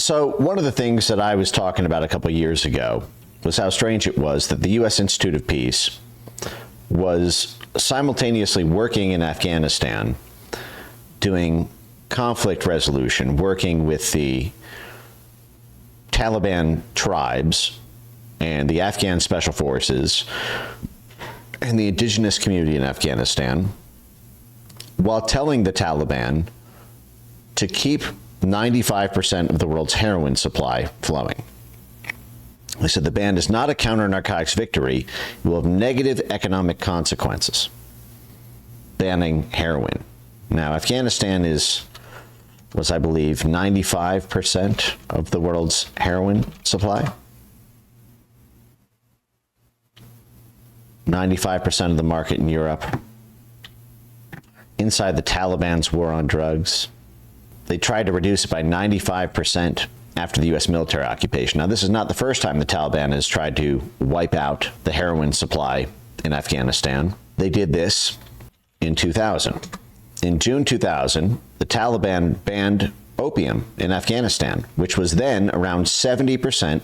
So one of the things that I was talking about a couple of years ago was how strange it was that the U.S. Institute of Peace was simultaneously working in Afghanistan, doing conflict resolution, working with the Taliban tribes and the Afghan special forces and the indigenous community in Afghanistan, while telling the Taliban to keep 95% of the world's heroin supply flowing. They said the ban is not a counter-narcotics victory. It will have negative economic consequences. Banning heroin. Now, Afghanistan was, I believe, 95% of the world's heroin supply. 95% of the market in Europe. Inside the Taliban's war on drugs. They tried to reduce it by 95% after the U.S. military occupation. Now, this is not the first time the Taliban has tried to wipe out the heroin supply in Afghanistan. They did this in 2000. In June 2000, the Taliban banned opium in Afghanistan, which was then around 70%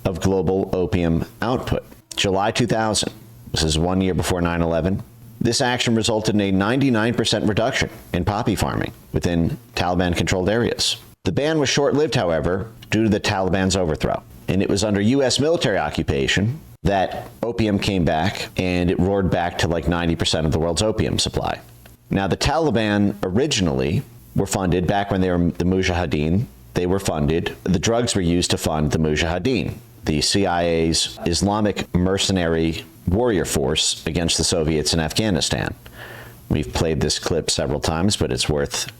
of global opium output. July 2000, this is 1 year before 9/11. This action resulted in a 99% reduction in poppy farming within Taliban-controlled areas. The ban was short-lived, however, due to the Taliban's overthrow. And it was under U.S. military occupation that opium came back, and it roared back to like 90% of the world's opium supply. Now, the Taliban originally were funded, back when they were the Mujahideen, they were funded. The drugs were used to fund the Mujahideen, the CIA's Islamic mercenary warrior force against the Soviets in Afghanistan. We've played this clip several times, but it's worth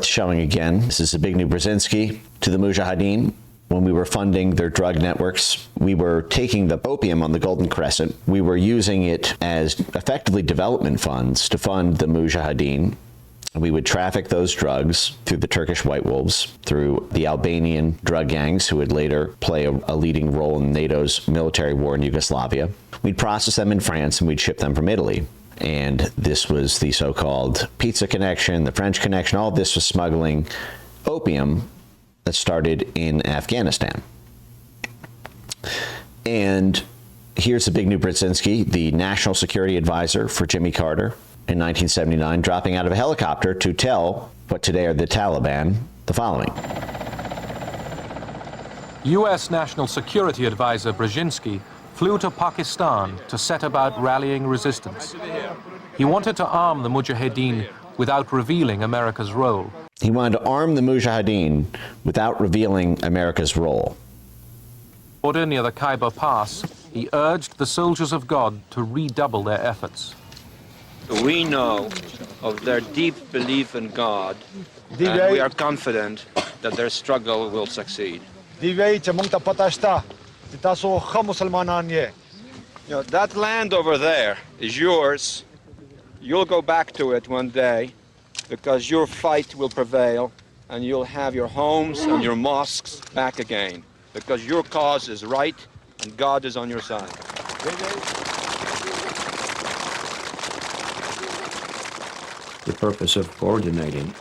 showing again. This is Zbigniew Brzezinski to the Mujahideen. When we were funding their drug networks, we were taking the opium on the Golden Crescent. We were using it as effectively development funds to fund the Mujahideen. We would traffic those drugs through the Turkish White Wolves, through the Albanian drug gangs who would later play a leading role in NATO's military war in Yugoslavia. We'd process them in France and we'd ship them from Italy. And this was the so-called pizza connection, the French connection. All of this was smuggling opium that started in Afghanistan. And here's Zbigniew Brzezinski, the national security advisor for Jimmy Carter in 1979, dropping out of a helicopter to tell what today are the Taliban the following. U.S. National Security Advisor Brzezinski flew to Pakistan to set about rallying resistance. He wanted to arm the Mujahideen without revealing America's role. He wanted to arm the Mujahideen without revealing America's role. Border near the Khyber Pass, he urged the soldiers of God to redouble their efforts. We know of their deep belief in God, and we are confident that their struggle will succeed. You know, that land over there is yours. You'll go back to it one day because your fight will prevail and you'll have your homes and your mosques back again because your cause is right and God is on your side. The purpose of coordinating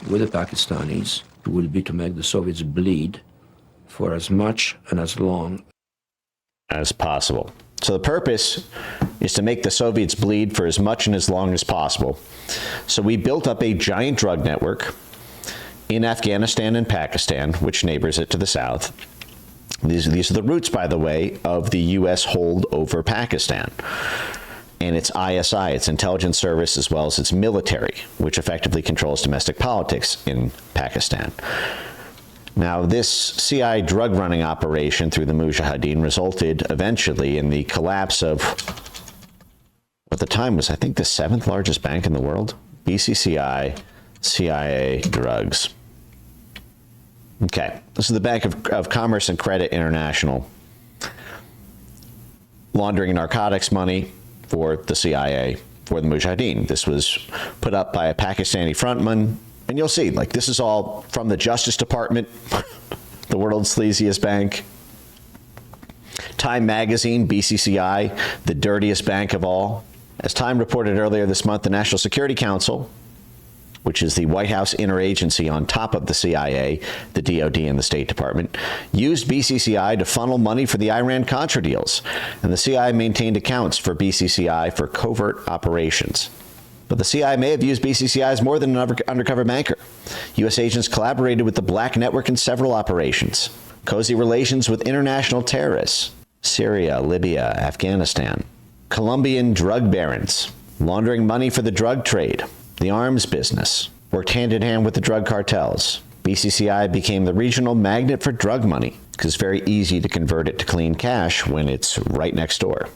with the Pakistanis will be to make the Soviets bleed for as much and as long as possible. So the purpose is to make the Soviets bleed for as much and as long as possible. So we built up a giant drug network in Afghanistan and Pakistan, which neighbors it to the south. These are the roots, by the way, of the U.S. hold over Pakistan. And its ISI, its intelligence service, as well as its military, which effectively controls domestic politics in Pakistan. Now, this CIA drug running operation through the Mujahideen resulted eventually in the collapse of what at the time was, I think, the 7th largest bank in the world, BCCI, CIA drugs. Okay, this is the Bank of Commerce and Credit International, laundering narcotics money for the CIA, for the Mujahideen. This was put up by a Pakistani frontman. And you'll see, like, this is all from the Justice Department, the world's sleaziest bank. Time magazine, BCCI, the dirtiest bank of all. As Time reported earlier this month, the National Security Council which is the White House interagency on top of the CIA, the DoD, and the State Department, used BCCI to funnel money for the Iran-Contra deals, and the CIA maintained accounts for BCCI for covert operations. But the CIA may have used BCCI as more than an undercover banker. U.S. agents collaborated with the Black Network in several operations. Cozy relations with international terrorists, Syria, Libya, Afghanistan. Colombian drug barons, laundering money for the drug trade, the arms business, worked hand in hand with the drug cartels. BCCI became the regional magnet for drug money because it's very easy to convert it to clean cash when it's right next door.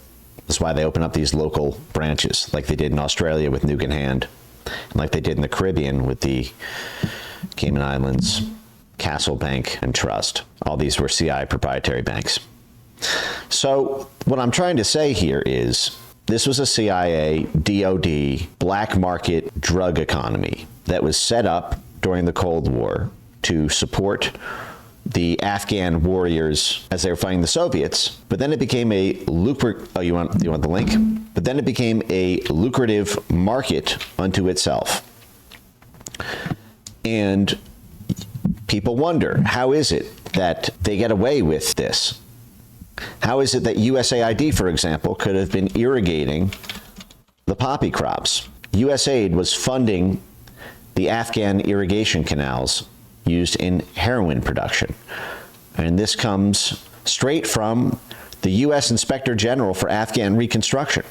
That's why they open up these local branches, like they did in Australia with Nuke in Hand, and like they did in the Caribbean with the Cayman Islands, Castle Bank and Trust. All these were CIA proprietary banks. So what I'm trying to say here is this was a CIA, DoD, black market drug economy that was set up during the Cold War to support the Afghan warriors as they were fighting the Soviets, but then it became a lucrative, you want the link? But then it became a lucrative market unto itself. And people wonder, how is it that they get away with this? How is it that USAID, for example, could have been irrigating the poppy crops? USAID was funding the Afghan irrigation canals used in heroin production. And this comes straight from the U.S. Inspector General for Afghan Reconstruction.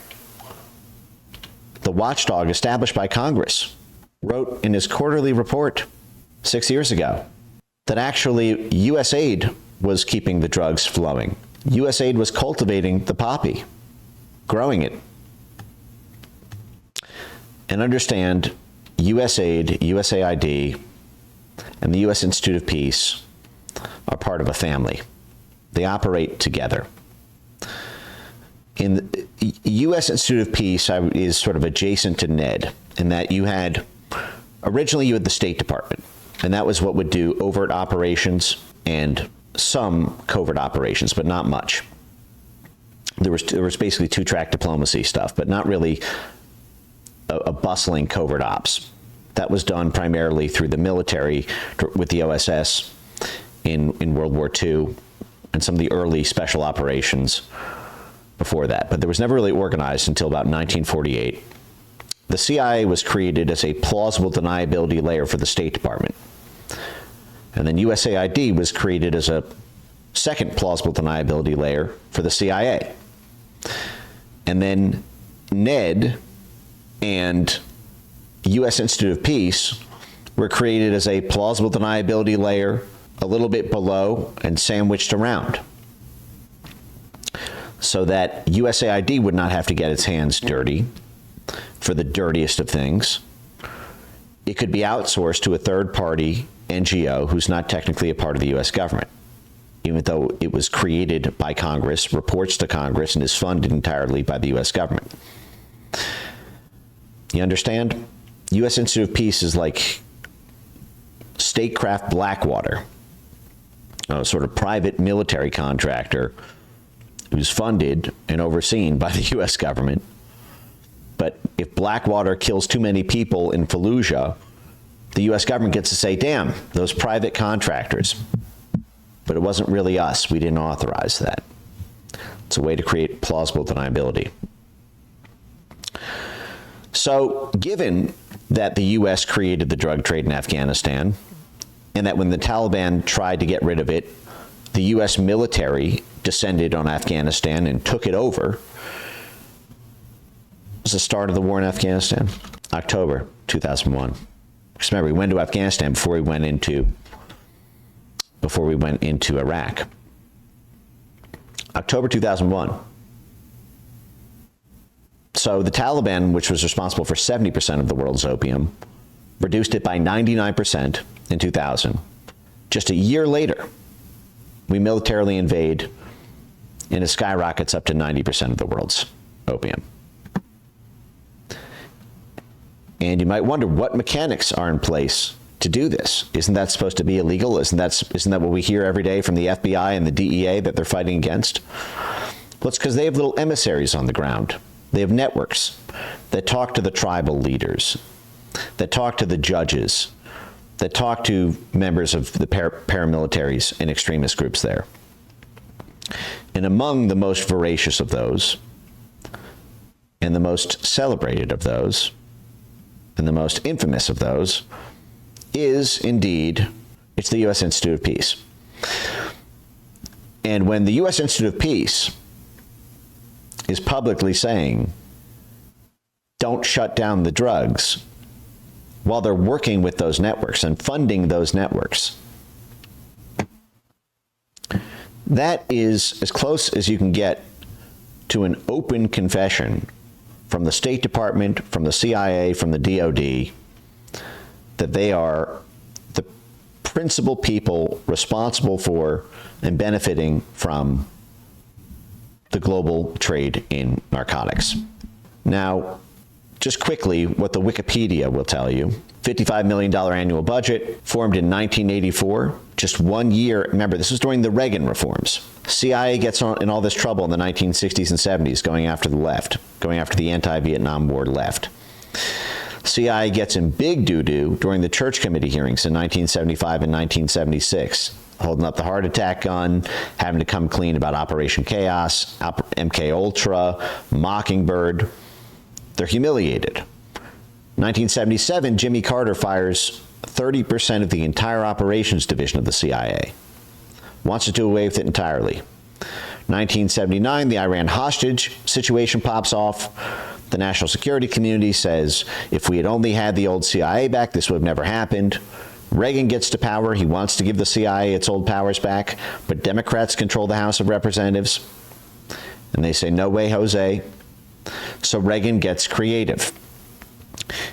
The watchdog established by Congress wrote in his quarterly report 6 years ago that actually USAID was keeping the drugs flowing. USAID was cultivating the poppy, growing it. And understand, USAID, USAID, and the U.S. Institute of Peace are part of a family. They operate together. In the U.S. Institute of Peace is sort of adjacent to NED in that originally you had the State Department, and that was what would do overt operations and some covert operations, but not much. There was basically two-track diplomacy stuff, but not really a bustling covert ops. That was done primarily through the military with the OSS in World War II and some of the early special operations before that. But there was never really organized until about 1948. The CIA was created as a plausible deniability layer for the State Department. And then USAID was created as a second plausible deniability layer for the CIA. And then NED and U.S. Institute of Peace were created as a plausible deniability layer a little bit below and sandwiched around so that USAID would not have to get its hands dirty for the dirtiest of things. It could be outsourced to a third-party NGO who's not technically a part of the U.S. government, even though it was created by Congress, reports to Congress, and is funded entirely by the U.S. government. You understand? U.S. Institute of Peace is like Statecraft Blackwater, a sort of private military contractor who's funded and overseen by the U.S. government. But if Blackwater kills too many people in Fallujah, the U.S. government gets to say, damn, those private contractors. But it wasn't really us. We didn't authorize that. It's a way to create plausible deniability. So given that the U.S. created the drug trade in Afghanistan, and that when the Taliban tried to get rid of it, the U.S. military descended on Afghanistan and took it over, was the start of the war in Afghanistan? October 2001. Because remember, we went to Afghanistan before we went into Iraq. October 2001. So the Taliban, which was responsible for 70% of the world's opium, reduced it by 99% in 2000. Just a year later, we militarily invade, and it skyrockets up to 90% of the world's opium. And you might wonder what mechanics are in place to do this. Isn't that supposed to be illegal? Isn't that what we hear every day from the FBI and the DEA that they're fighting against? Well, it's because they have little emissaries on the ground. They have networks that talk to the tribal leaders that talk to the judges, that talk to members of the paramilitaries and extremist groups there. And among the most voracious of those, and the most celebrated of those, and the most infamous of those, is indeed, it's the U.S. Institute of Peace. And when the U.S. Institute of Peace is publicly saying, don't shut down the drugs, while they're working with those networks and funding those networks, that is as close as you can get to an open confession from the State Department, from the CIA, from the DOD, that they are the principal people responsible for and benefiting from the global trade in narcotics. Now, just quickly, what the Wikipedia will tell you. $55 million annual budget, formed in 1984, just 1 year. Remember, this was during the Reagan reforms. CIA gets in all this trouble in the 1960s and 70s, going after the left, going after the anti-Vietnam War left. CIA gets in big doo-doo during the Church Committee hearings in 1975 and 1976, holding up the heart attack gun, having to come clean about Operation Chaos, MK Ultra, Mockingbird. They're humiliated. 1977, Jimmy Carter fires 30% of the entire operations division of the CIA. Wants to do away with it entirely. 1979, the Iran hostage situation pops off. The national security community says, if we had only had the old CIA back, this would have never happened. Reagan gets to power. He wants to give the CIA its old powers back, but Democrats control the House of Representatives. And they say, no way, Jose. So Reagan gets creative.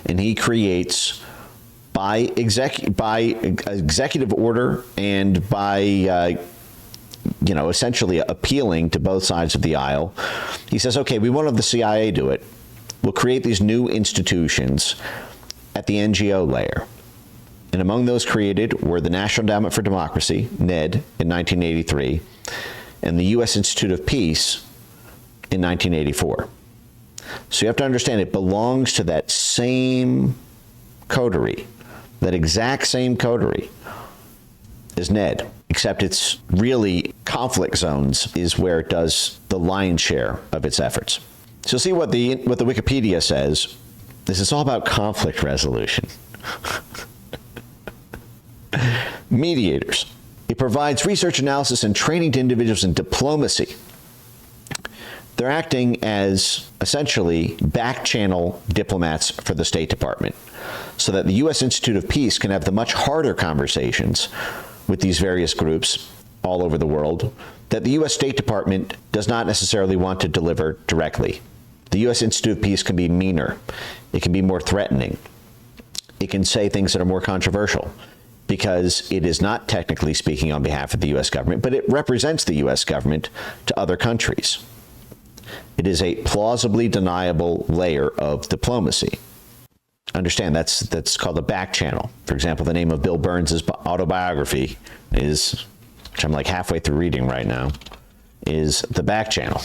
And he creates, by executive order and by essentially appealing to both sides of the aisle, he says, okay, we won't have the CIA do it. We'll create these new institutions at the NGO layer. And among those created were the National Endowment for Democracy, NED, in 1983, and the U.S. Institute of Peace in 1984. So you have to understand, it belongs to that same coterie, that exact same coterie as NED, except it's really conflict zones is where it does the lion's share of its efforts. So see what the Wikipedia says. This is all about conflict resolution. Mediators. It provides research, analysis, and training to individuals in diplomacy. They're acting as essentially back-channel diplomats for the State Department, so that the U.S. Institute of Peace can have the much harder conversations with these various groups all over the world that the U.S. State Department does not necessarily want to deliver directly. The U.S. Institute of Peace can be meaner. It can be more threatening. It can say things that are more controversial because it is not technically speaking on behalf of the U.S. government, but it represents the U.S. government to other countries. It is a plausibly deniable layer of diplomacy. Understand, that's called a back channel. For example, the name of Bill Burns' autobiography is, which I'm like halfway through reading right now, is The Back Channel.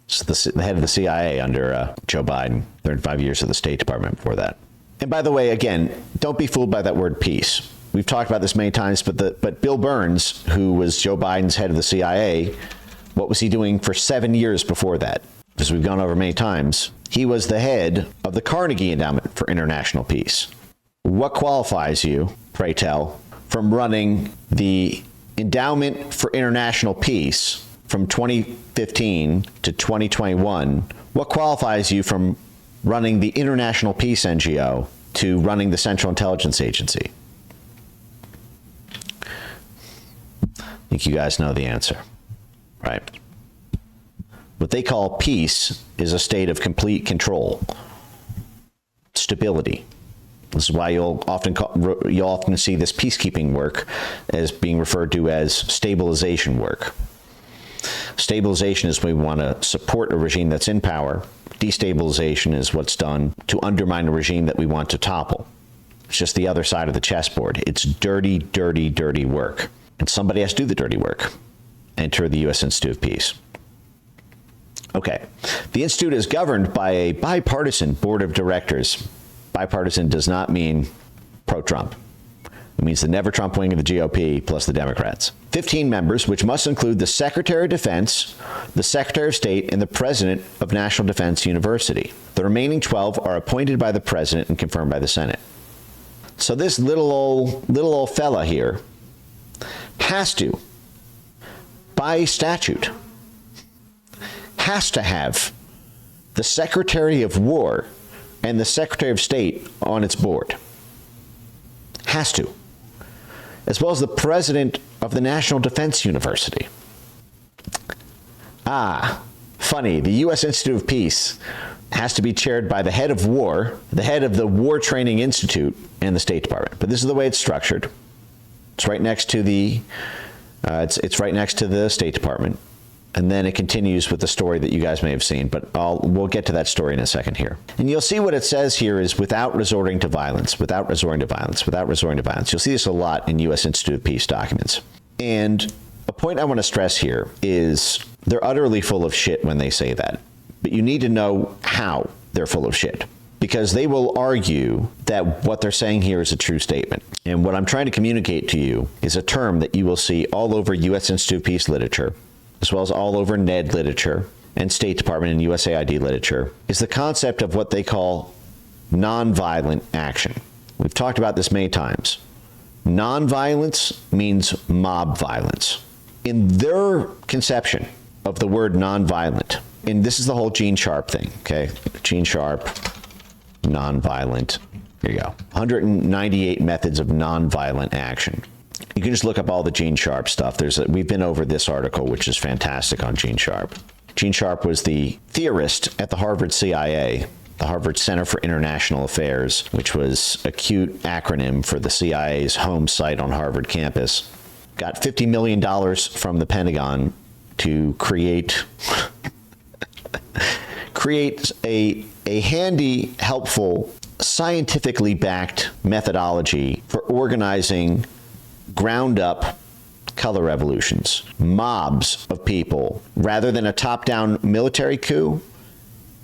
It's the head of the CIA under Joe Biden, 35 years of the State Department before that. And by the way, again, don't be fooled by that word peace. We've talked about this many times, but Bill Burns, who was Joe Biden's head of the CIA, what was he doing for 7 years before that? As we've gone over many times, he was the head of the Carnegie Endowment for International Peace. What qualifies you, pray tell, from running the Endowment for International Peace from 2015 to 2021? What qualifies you from running the International Peace NGO to running the Central Intelligence Agency? I think you guys know the answer, right? What they call peace is a state of complete control, stability. This is why you'll often see this peacekeeping work as being referred to as stabilization work. Stabilization is when we want to support a regime that's in power. Destabilization is what's done to undermine a regime that we want to topple. It's just the other side of the chessboard. It's dirty, dirty, dirty work. And somebody has to do the dirty work. Enter the U.S. Institute of Peace. Okay. The Institute is governed by a bipartisan board of directors, Bipartisan does not mean pro-Trump. It means the never-Trump wing of the GOP plus the Democrats. 15 members, which must include the Secretary of Defense, the Secretary of State, and the President of National Defense University. The remaining 12 are appointed by the President and confirmed by the Senate. So this little old fella here has to, by statute, has to have the Secretary of War and the Secretary of State on its board. Has to. As well as the President of the National Defense University. Funny, the U.S. Institute of Peace has to be chaired by the head of war, the head of the War Training Institute, and the State Department. But this is the way it's structured. It's right next to the it's right next to the State Department. And then it continues with the story that you guys may have seen, but we'll get to that story in a second here. And you'll see what it says here is without resorting to violence, without resorting to violence, without resorting to violence. You'll see this a lot in U.S. Institute of Peace documents. And a point I want to stress here is they're utterly full of shit when they say that. But you need to know how they're full of shit, because they will argue that what they're saying here is a true statement. And what I'm trying to communicate to you is a term that you will see all over U.S. Institute of Peace literature, as well as all over NED literature and State Department and USAID literature, is the concept of what they call nonviolent action. We've talked about this many times. Nonviolence means mob violence. In their conception of the word nonviolent, and this is the whole Gene Sharp thing, okay? Gene Sharp, nonviolent. Here you go. 198 methods of nonviolent action. You can just look up all the Gene Sharp stuff. We've been over this article, which is fantastic on Gene Sharp. Gene Sharp was the theorist at the Harvard CIA, the Harvard Center for International Affairs, which was a cute acronym for the CIA's home site on Harvard campus. Got $50 million from the Pentagon to create a handy, helpful, scientifically backed methodology for organizing ground-up color revolutions, mobs of people, rather than a top-down military coup,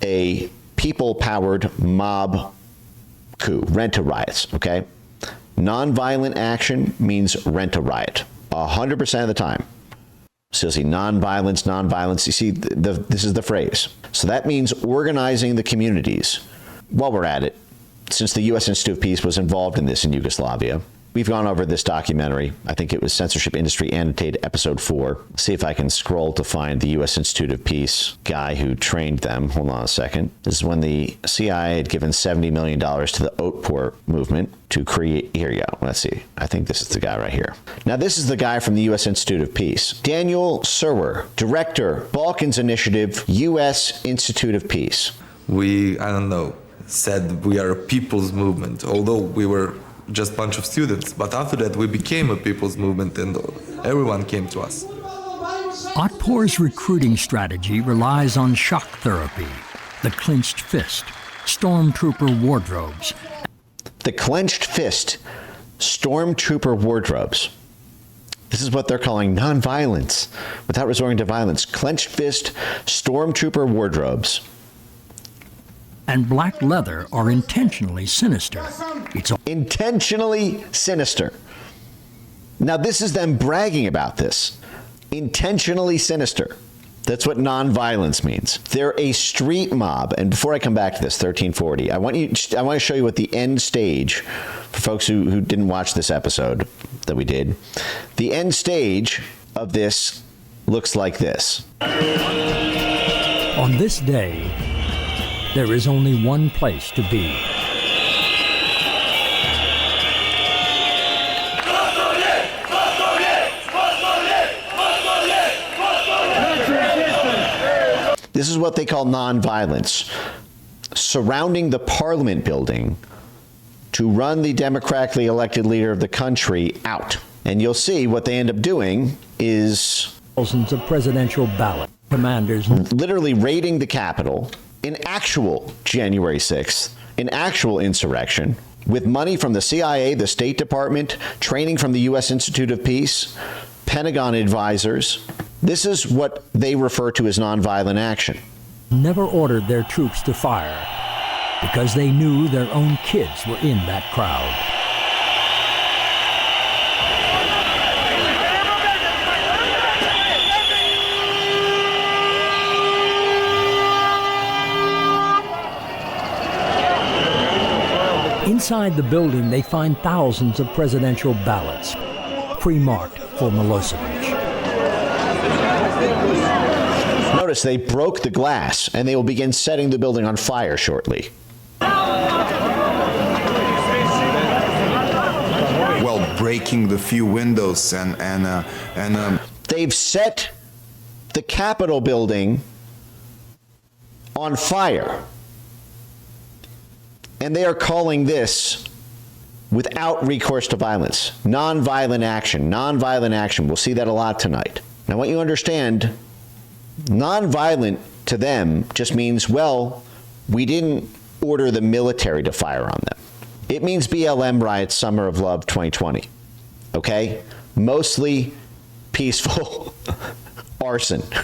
a people-powered mob coup, rent-a-riots, okay? Nonviolent action means rent-a-riot, 100% of the time. So you see nonviolence, you see, this is the phrase. So that means organizing the communities. While we're at it, since the U.S. Institute of Peace was involved in this in Yugoslavia, we've gone over this documentary. I think it was Censorship Industry Annotated, Episode 4. See if I can scroll to find the U.S. Institute of Peace guy who trained them. Hold on a second. This is when the CIA had given $70 million to the Otpor movement to create... Here you go. Let's see. I think this is the guy right here. Now, this is the guy from the U.S. Institute of Peace. Daniel Serwer, Director, Balkans Initiative, U.S. Institute of Peace. We, said we are a people's movement, although we were just a bunch of students. But after that, we became a people's movement and everyone came to us. Otpor's recruiting strategy relies on shock therapy, the clenched fist, stormtrooper wardrobes. The clenched fist, stormtrooper wardrobes. This is what they're calling nonviolence, without resorting to violence. Clenched fist, stormtrooper wardrobes. And black leather are intentionally sinister. It's intentionally sinister. Now, this is them bragging about this. Intentionally sinister. That's what nonviolence means. They're a street mob. And before I come back to this, 1340, I want to show you what the end stage, for folks who didn't watch this episode that we did, the end stage of this looks like this. On this day, there is only one place to be. This is what they call nonviolence. Surrounding the Parliament building to run the democratically elected leader of the country out. And you'll see what they end up doing is thousands of presidential ballot commanders literally raiding the Capitol, in actual January 6th, in actual insurrection, with money from the CIA, the State Department, training from the U.S. Institute of Peace, Pentagon advisors. This is what they refer to as nonviolent action. Never ordered their troops to fire. because they knew their own kids were in that crowd. Inside the building, they find thousands of presidential ballots, pre-marked for Milosevic. Notice they broke the glass, and they will begin setting the building on fire shortly. Well, breaking the few windows and They've set the Capitol building on fire. And they are calling this without recourse to violence. Nonviolent action. Nonviolent action. We'll see that a lot tonight. Now, what you understand, nonviolent to them just means, well, we didn't order the military to fire on them. It means BLM riots, Summer of Love 2020. Okay? Mostly peaceful arson.